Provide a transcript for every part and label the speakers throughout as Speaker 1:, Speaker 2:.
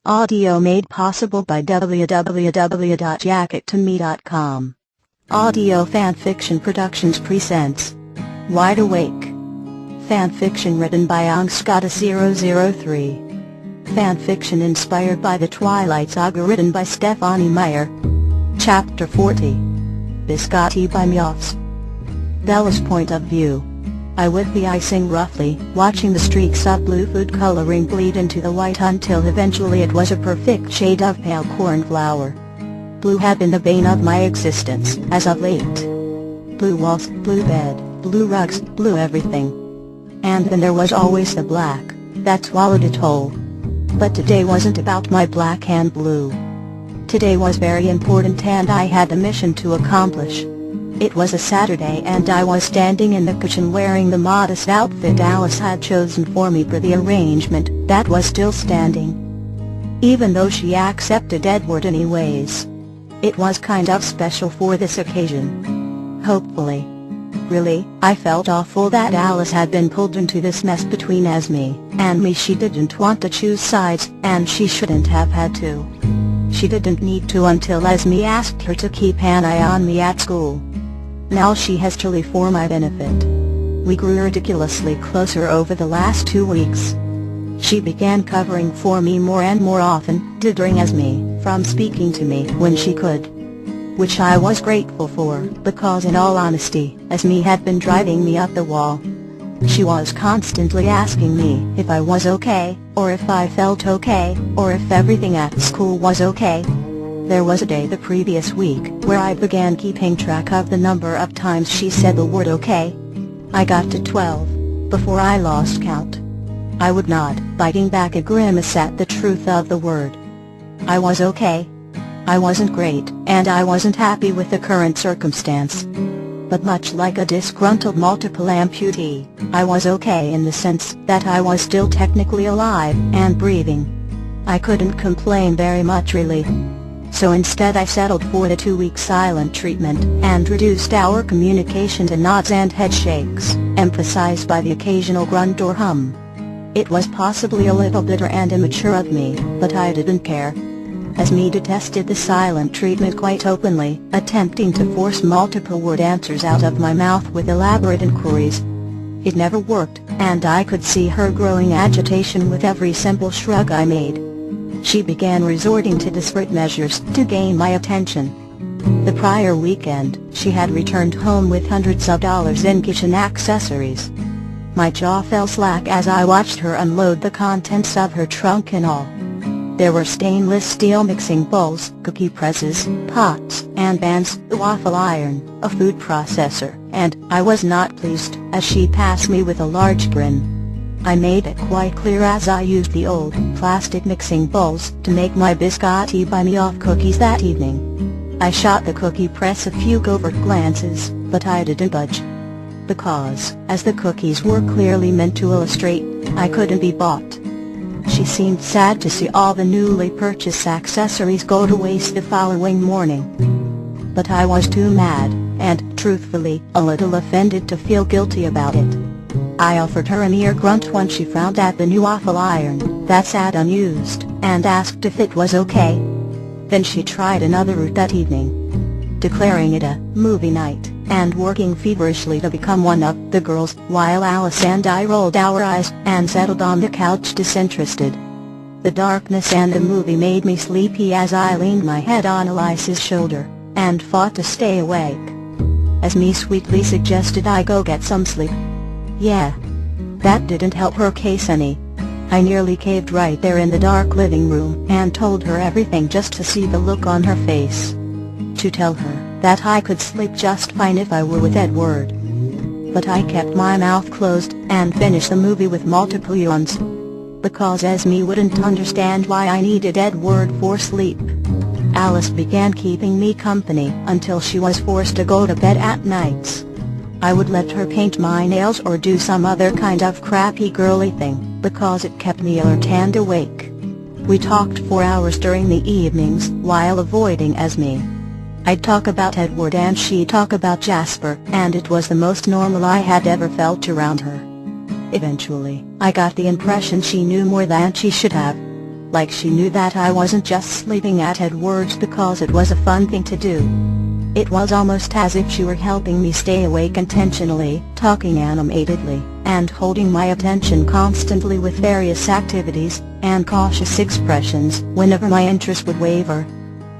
Speaker 1: Audio made possible by www.jackettome.com. Audio Fanfiction Productions presents Wide Awake. Fanfiction written by Biscotti003. Fanfiction inspired by The Twilight Saga written by Stephanie Meyer. Chapter 40. Biscotti by Meoffs. Bella's point of view. I would be icing roughly, watching the streaks of blue food coloring bleed into the white until eventually it was a perfect shade of pale cornflower. Blue had been the bane of my existence as of late. Blue walls, blue bed, blue rugs, blue everything. And then there was always the black, that swallowed it whole. But today wasn't about my black and blue. Today was very important and I had a mission to accomplish. It was a Saturday and I was standing in the kitchen wearing the modest outfit Alice had chosen for me for the arrangement that was still standing. Even though she accepted Edward anyways. It was kind of special for this occasion. Hopefully. Really, I felt awful that Alice had been pulled into this mess between Esme and me. She didn't want to choose sides, and she shouldn't have had to. She didn't need to until Esme asked her to keep an eye on me at school. Now she has to leave for my benefit. We grew ridiculously closer over the last 2 weeks. She began covering for me more and more often, deterring Esme from speaking to me when she could. Which I was grateful for, because in all honesty, Esme had been driving me up the wall. She was constantly asking me if I was okay, or if I felt okay, or if everything at school was okay. There was a day the previous week where I began keeping track of the number of times she said the word okay. I got to 12, before I lost count. I would nod, biting back a grimace at the truth of the word. I was okay. I wasn't great, and I wasn't happy with the current circumstance. But much like a disgruntled multiple amputee, I was okay in the sense that I was still technically alive and breathing. I couldn't complain very much really. So instead I settled for the 2-week silent treatment and reduced our communication to nods and head shakes, emphasized by the occasional grunt or hum. It was possibly a little bitter and immature of me, but I didn't care. Esme detested the silent treatment quite openly, attempting to force multiple word answers out of my mouth with elaborate inquiries. It never worked, and I could see her growing agitation with every simple shrug I made. She began resorting to desperate measures to gain my attention. The prior weekend, she had returned home with hundreds of dollars in kitchen accessories. My jaw fell slack as I watched her unload the contents of her trunk and all. There were stainless steel mixing bowls, cookie presses, pots and pans, a waffle iron, a food processor, and I was not pleased as she passed me with a large grin. I made it quite clear as I used the old, plastic mixing bowls to make my Biscotti by Meoff cookies that evening. I shot the cookie press a few covert glances, but I didn't budge. Because, as the cookies were clearly meant to illustrate, I couldn't be bought. She seemed sad to see all the newly purchased accessories go to waste the following morning. But I was too mad, and, truthfully, a little offended to feel guilty about it. I offered her an ear grunt when she frowned at the new waffle iron that sat unused, and asked if it was okay. Then she tried another route that evening, declaring it a movie night, and working feverishly to become one of the girls, while Alice and I rolled our eyes and settled on the couch disinterested. The darkness and the movie made me sleepy as I leaned my head on Elise's shoulder, and fought to stay awake. Esme sweetly suggested I go get some sleep. Yeah. That didn't help her case any. I nearly caved right there in the dark living room and told her everything just to see the look on her face. To tell her that I could sleep just fine if I were with Edward. But I kept my mouth closed and finished the movie with multiple yawns. Because Esme wouldn't understand why I needed Edward for sleep. Alice began keeping me company until she was forced to go to bed at nights. I would let her paint my nails or do some other kind of crappy girly thing, because it kept me alert and awake. We talked for hours during the evenings while avoiding Esme. I'd talk about Edward and she'd talk about Jasper, and it was the most normal I had ever felt around her. Eventually, I got the impression she knew more than she should have. like she knew that I wasn't just sleeping at Edward's because it was a fun thing to do. It was almost as if she were helping me stay awake intentionally, talking animatedly, and holding my attention constantly with various activities and cautious expressions whenever my interest would waver.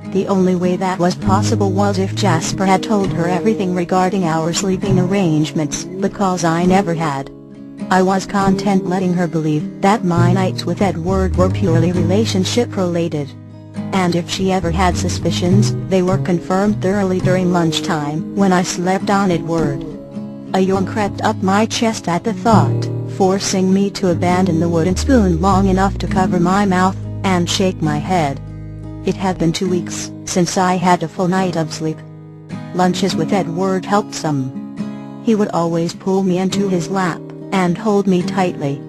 Speaker 1: The only way that was possible was if Jasper had told her everything regarding our sleeping arrangements, because I never had. I was content letting her believe that my nights with Edward were purely relationship-related. And if she ever had suspicions, they were confirmed thoroughly during lunchtime when I slept on Edward. A yawn crept up my chest at the thought, forcing me to abandon the wooden spoon long enough to cover my mouth and shake my head. It had been 2 weeks since I had a full night of sleep. Lunches with Edward helped some. He would always pull me into his lap and hold me tightly.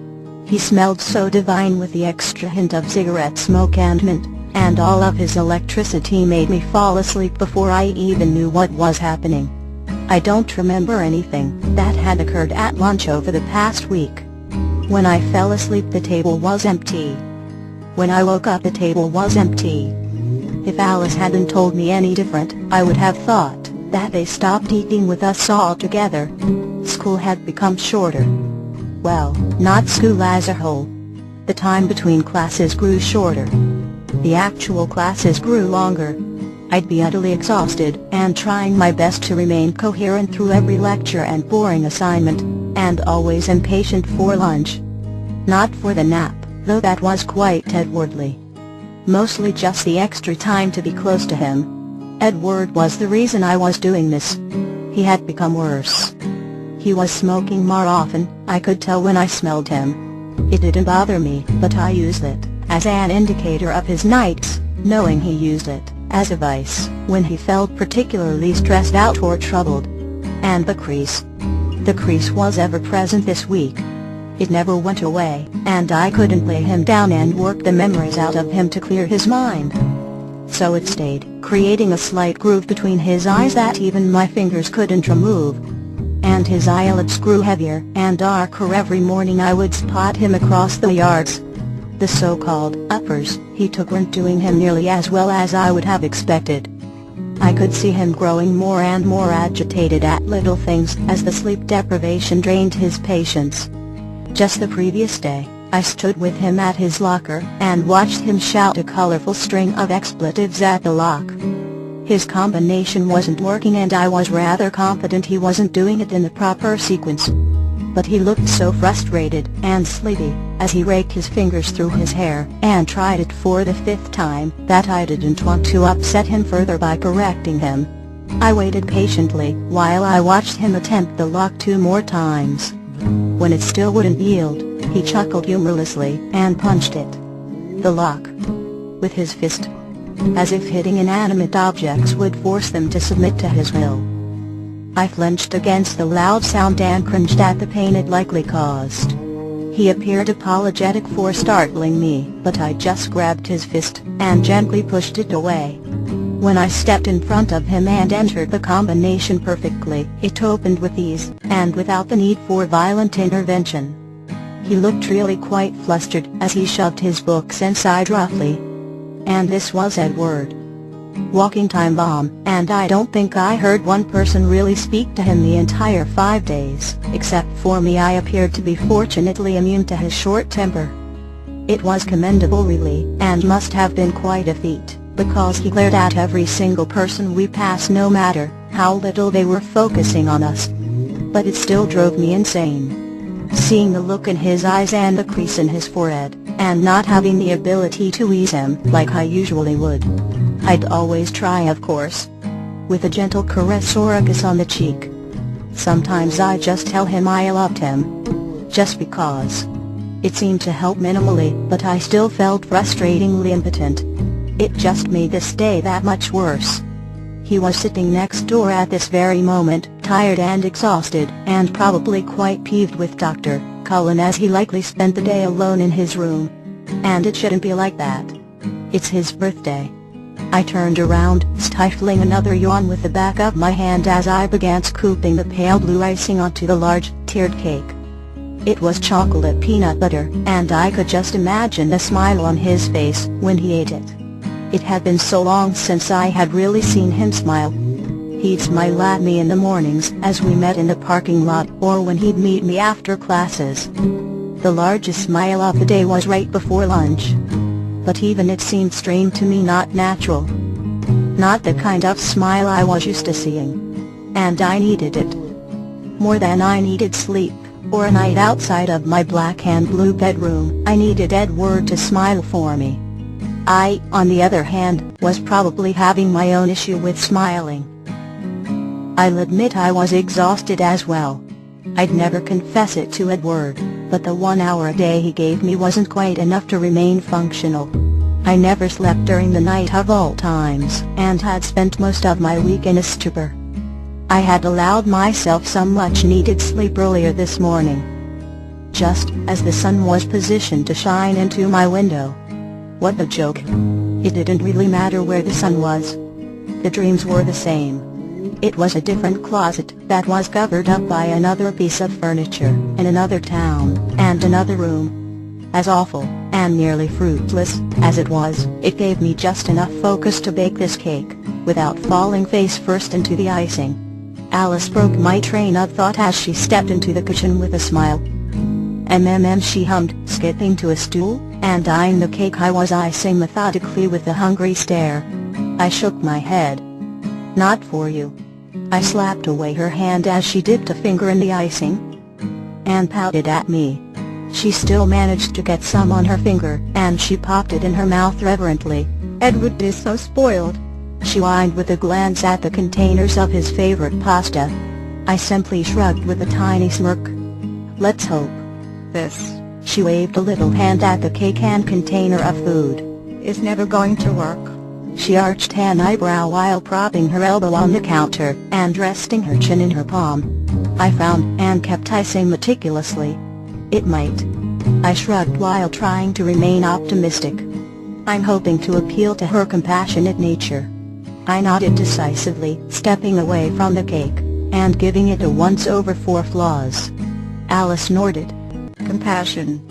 Speaker 1: He smelled so divine with the extra hint of cigarette smoke and mint, and all of his electricity made me fall asleep before I even knew what was happening. I don't remember anything that had occurred at lunch over the past week. When I fell asleep the table was empty. When I woke up the table was empty. If Alice hadn't told me any different, I would have thought that they stopped eating with us altogether. School had become shorter. Well, not school as a whole. The time between classes grew shorter. The actual classes grew longer. I'd be utterly exhausted and trying my best to remain coherent through every lecture and boring assignment, and always impatient for lunch. Not for the nap, though that was quite Edwardly. Mostly just the extra time to be close to him. Edward was the reason I was doing this. He had become worse. He was smoking more often. I could tell when I smelled him. It didn't bother me, but I used it as an indicator of his nights, knowing he used it as a vice when he felt particularly stressed out or troubled. And the crease was ever present this week. It never went away, and I couldn't lay him down and work the memories out of him to clear his mind. So it stayed, creating a slight groove between his eyes that even my fingers couldn't remove. And his eyelids grew heavier and darker every morning I would spot him across the yards. The so-called uppers he took weren't doing him nearly as well as I would have expected. I could see him growing more and more agitated at little things as the sleep deprivation drained his patience. Just the previous day, I stood with him at his locker and watched him shout a colorful string of expletives at the lock. His combination wasn't working and I was rather confident he wasn't doing it in the proper sequence. But he looked so frustrated and sleepy as he raked his fingers through his hair and tried it for the 5th time that I didn't want to upset him further by correcting him. I waited patiently while I watched him attempt the lock 2 more times. When it still wouldn't yield, he chuckled humorlessly and punched it. The lock. With his fist. As if hitting inanimate objects would force them to submit to his will. I flinched against the loud sound and cringed at the pain it likely caused. He appeared apologetic for startling me, but I just grabbed his fist and gently pushed it away. When I stepped in front of him and entered the combination perfectly, it opened with ease, and without the need for violent intervention. He looked really quite flustered as he shoved his books inside roughly. And this was Edward. Walking time bomb, and I don't think I heard one person really speak to him the entire 5 days, except for me. I appeared to be fortunately immune to his short temper. It was commendable really, and must have been quite a feat, because he glared at every single person we passed no matter how little they were focusing on us. But it still drove me insane. Seeing the look in his eyes and the crease in his forehead, and not having the ability to ease him like I usually would. I'd always try, of course. With a gentle caress or a kiss on the cheek. Sometimes I'd just tell him I loved him. Just because. It seemed to help minimally, but I still felt frustratingly impotent. It just made this day that much worse. He was sitting next door at this very moment, tired and exhausted, and probably quite peeved with Dr. Cullen as he likely spent the day alone in his room. And it shouldn't be like that. It's his birthday. I turned around, stifling another yawn with the back of my hand as I began scooping the pale blue icing onto the large, tiered cake. It was chocolate peanut butter, and I could just imagine the smile on his face when he ate it. It had been so long since I had really seen him smile. He'd smile at me in the mornings as we met in the parking lot, or when he'd meet me after classes. The largest smile of the day was right before lunch. But even it seemed strange to me, not natural. Not the kind of smile I was used to seeing. And I needed it. More than I needed sleep, or a night outside of my black and blue bedroom, I needed Edward to smile for me. I, on the other hand, was probably having my own issue with smiling. I'll admit I was exhausted as well. I'd never confess it to Edward, but the 1 hour a day he gave me wasn't quite enough to remain functional. I never slept during the night of all times, and had spent most of my week in a stupor. I had allowed myself some much-needed sleep earlier this morning. Just as the sun was positioned to shine into my window. What a joke. It didn't really matter where the sun was. The dreams were the same. It was a different closet that was covered up by another piece of furniture, in another town, and another room. As awful, and nearly fruitless, as it was, it gave me just enough focus to bake this cake, without falling face first into the icing. Alice broke my train of thought as she stepped into the kitchen with a smile. She hummed, skipping to a stool, and eyeing the cake I was icing methodically with a hungry stare. I shook my head. Not for you. I slapped away her hand as she dipped a finger in the icing, and pouted at me. She still managed to get some on her finger, and she popped it in her mouth reverently. "Edward is so spoiled," she whined with a glance at the containers of his favorite pasta. I simply shrugged with a tiny smirk. "Let's hope this," she waved a little hand at the cake and container of food, "is never going to work." She arched an eyebrow while propping her elbow on the counter, and resting her chin in her palm. I frowned, and kept icing meticulously. "It might." I shrugged while trying to remain optimistic. I'm hoping to appeal to her compassionate nature. I nodded decisively, stepping away from the cake, and giving it a once-over for flaws. Alice snorted. "Compassion."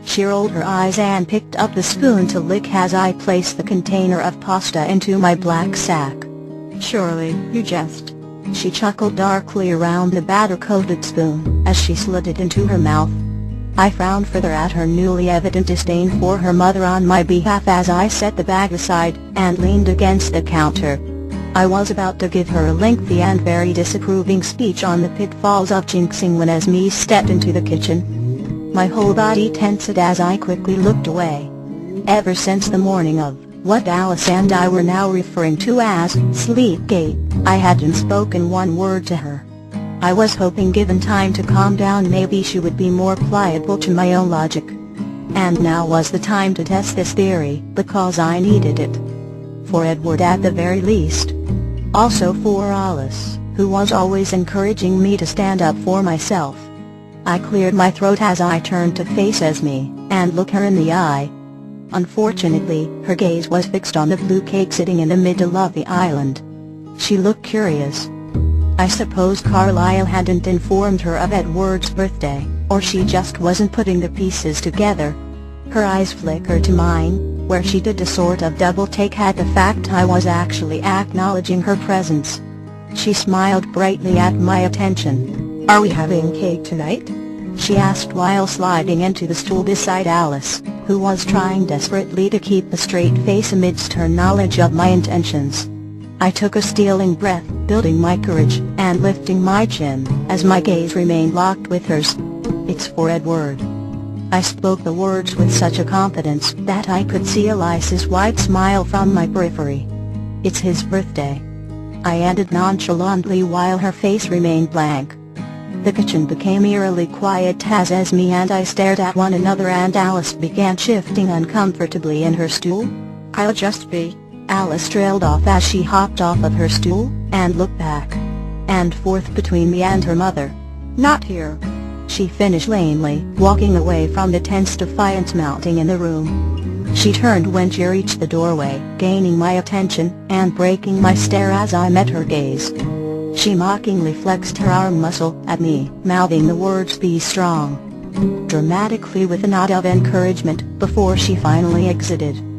Speaker 1: She rolled her eyes and picked up the spoon to lick as I placed the container of pasta into my black sack. "Surely, you jest." She chuckled darkly around the batter-coated spoon as she slid it into her mouth. I frowned further at her newly evident disdain for her mother on my behalf as I set the bag aside and leaned against the counter. I was about to give her a lengthy and very disapproving speech on the pitfalls of jinxing when Esme stepped into the kitchen. My whole body tensed as I quickly looked away. Ever since the morning of what Alice and I were now referring to as Sleepgate, I hadn't spoken one word to her. I was hoping given time to calm down maybe she would be more pliable to my own logic. And now was the time to test this theory, because I needed it. For Edward at the very least. Also for Alice, who was always encouraging me to stand up for myself. I cleared my throat as I turned to face Esme, and look her in the eye. Unfortunately, her gaze was fixed on the blue cake sitting in the middle of the island. She looked curious. I suppose Carlisle hadn't informed her of Edward's birthday, or she just wasn't putting the pieces together. Her eyes flickered to mine, where she did a sort of double take at the fact I was actually acknowledging her presence. She smiled brightly at my attention. "Are we having cake tonight?" she asked while sliding into the stool beside Alice, who was trying desperately to keep a straight face amidst her knowledge of my intentions. I took a stealing breath, building my courage, and lifting my chin, as my gaze remained locked with hers. "It's for Edward." I spoke the words with such a confidence that I could see Alice's wide smile from my periphery. "It's his birthday," I added nonchalantly while her face remained blank. The kitchen became eerily quiet as Esme and I stared at one another, and Alice began shifting uncomfortably in her stool. "I'll just be," Alice trailed off as she hopped off of her stool, and looked back and forth between me and her mother. "Not here," she finished lamely, walking away from the tense defiance mounting in the room. She turned when she reached the doorway, gaining my attention, and breaking my stare as I met her gaze. She mockingly flexed her arm muscle at me, mouthing the words "be strong." dramatically with a nod of encouragement before she finally exited.